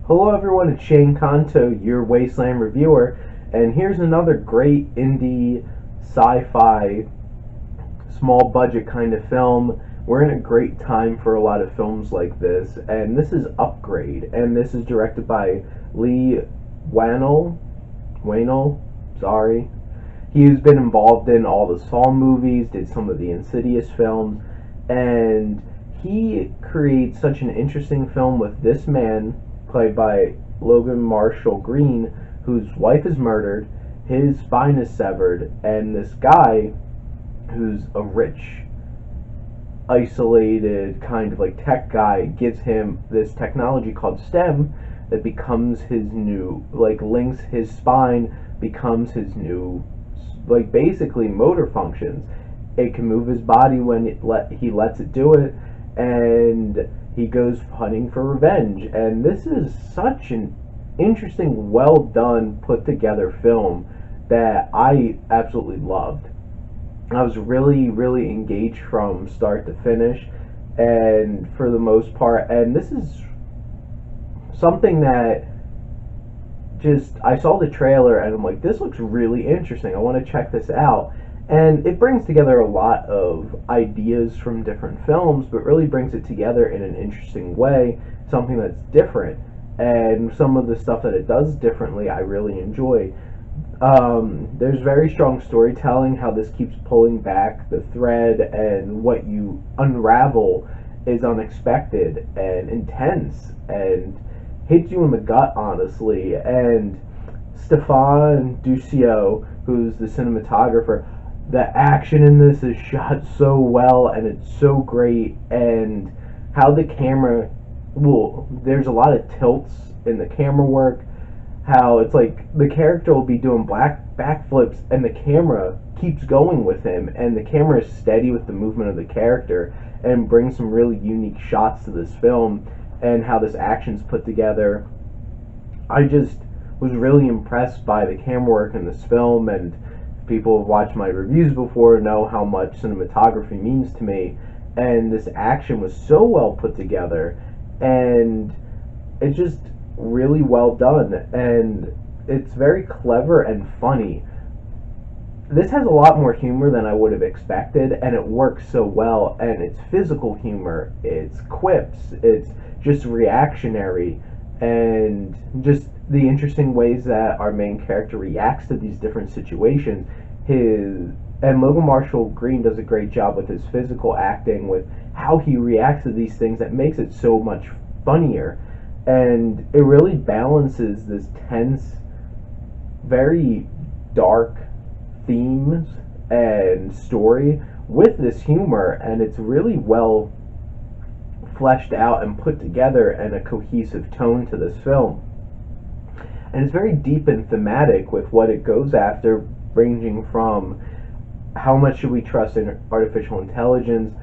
Hello everyone, it's Shane Kanto, your Wasteland reviewer, and here's another great indie sci-fi small budget kind of film. We're in a great time for a lot of films like this, and this is Upgrade, and this is directed by Lee Wannell, sorry. He's been involved in all the Saw movies, did some of the Insidious films, and he creates such an interesting film with this man, played by Logan Marshall Green, whose wife is murdered, his spine is severed, and this guy, who's a rich, isolated kind of like tech guy, gives him this technology called STEM that becomes his new, like, links his spine, becomes his new, like, basically motor functions. It can move his body when he lets it do it, and he goes hunting for revenge. And this is such an interesting, well done, put together film that I absolutely loved. I was really, really engaged from start to finish, and for the most part, and this is something that just, I saw the trailer and I'm like, this looks really interesting. I want to check this out. And it brings together a lot of ideas from different films, but really brings it together in an interesting way, something that's different. And some of the stuff that it does differently, I really enjoy. There's very strong storytelling, how this keeps pulling back the thread, and what you unravel is unexpected and intense and hits you in the gut, honestly. And Stefan Ducio, who's the cinematographer, the action in this is shot so well and it's so great, and how the camera, well, there's a lot of tilts in the camera work, how it's like the character will be doing backflips and the camera keeps going with him, and the camera is steady with the movement of the character, and brings some really unique shots to this film, and how this action's put together. I just was really impressed by the camera work in this film, and people who have watched my reviews before know how much cinematography means to me, and this action was so well put together, and it's just really well done, and it's very clever and funny. This has a lot more humor than I would have expected, and it works so well, and it's physical humor, it's quips, it's just reactionary, and just the interesting ways that our main character reacts to these different situations. And Logan Marshall Green does a great job with his physical acting, with how he reacts to these things, that makes it so much funnier. And it really balances this tense, very dark themes and story with this humor, and it's really well fleshed out and put together, and a cohesive tone to this film. And it's very deep and thematic with what it goes after, ranging from how much should we trust in artificial intelligence,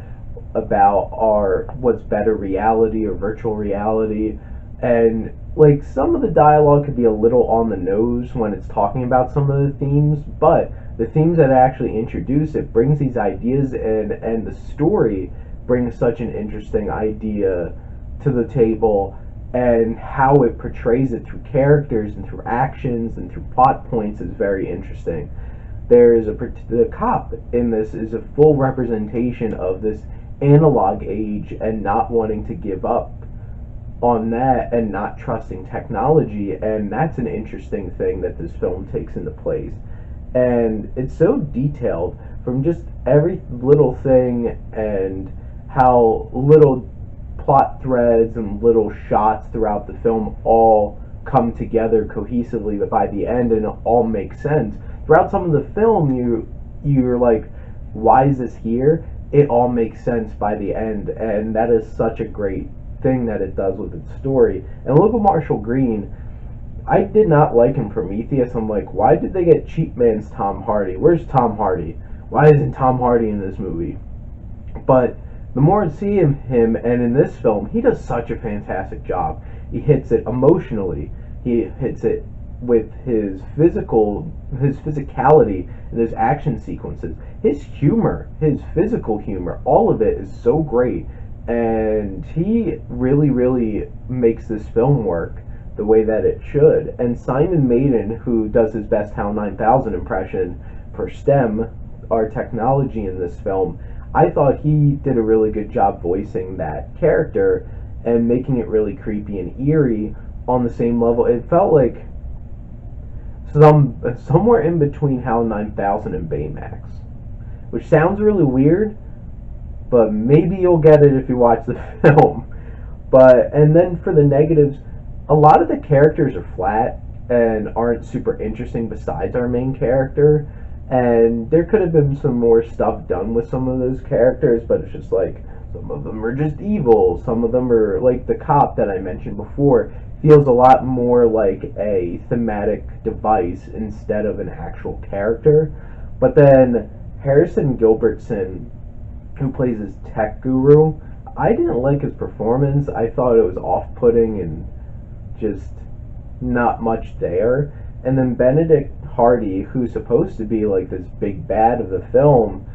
about what's better, reality or virtual reality. And like, some of the dialogue could be a little on the nose when it's talking about some of the themes, but the themes that actually introduce it brings these ideas in, and the story brings such an interesting idea to the table, and how it portrays it through characters and through actions and through plot points is very interesting. The cop in this is a full representation of this analog age, and not wanting to give up on that, and not trusting technology, and that's an interesting thing that this film takes into place. And it's so detailed, from just every little thing, and how little plot threads and little shots throughout the film all come together cohesively, but by the end, and it all makes sense. Throughout some of the film, you're like, why is this here? It all makes sense by the end, and that is such a great thing that it does with its story. And Logan Marshall Green, I did not like in Prometheus. I'm like, why did they get cheap man's Tom Hardy? Where's Tom Hardy? Why isn't Tom Hardy in this movie? But the more I see him, and in this film, he does such a fantastic job. He hits it emotionally. He hits it with his physicality, and his action sequences. His humor, his physical humor, all of it is so great. And he really, really makes this film work the way that it should. And Simon Maiden, who does his best HAL 9000 impression for STEM, our technology in this film, I thought he did a really good job voicing that character and making it really creepy and eerie on the same level. It felt like somewhere in between HAL 9000 and Baymax, which sounds really weird, but maybe you'll get it if you watch the film. But and then for the negatives, a lot of the characters are flat and aren't super interesting besides our main character. And there could have been some more stuff done with some of those characters, but it's just like some of them are just evil, some of them are like the cop that I mentioned before feels a lot more like a thematic device instead of an actual character. But then Harrison Gilbertson, who plays his tech guru, I didn't like his performance. I thought it was off-putting and just not much there. And then Benedict Hardy, who's supposed to be like this big bad of the film,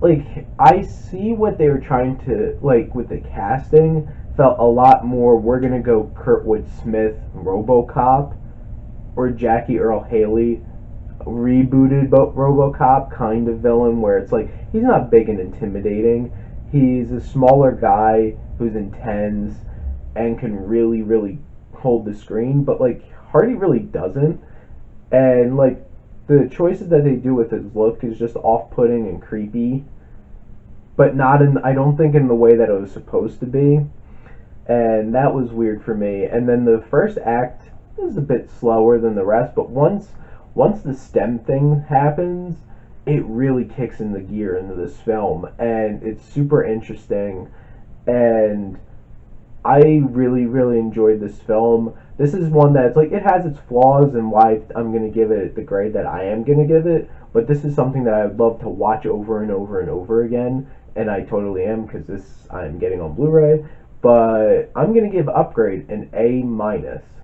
like, I see what they were trying to, like, with the casting, felt a lot more, we're gonna go Kurtwood Smith RoboCop, or Jackie Earle Haley rebooted RoboCop kind of villain, where it's like, he's not big and intimidating, he's a smaller guy who's intense and can really, really hold the screen, but, like, Hardy really doesn't, and, like, the choices that they do with his look is just off-putting and creepy, but not in, I don't think in the way that it was supposed to be, and that was weird for me. And then the first act is a bit slower than the rest, but once the STEM thing happens, it really kicks in the gear into this film, and it's super interesting, and I really, really enjoyed this film. This is one that's, like, it has its flaws and why I'm going to give it the grade that I am going to give it, but this is something that I'd love to watch over and over and over again, and I totally am, because this I'm getting on Blu-ray, but I'm going to give Upgrade an A-.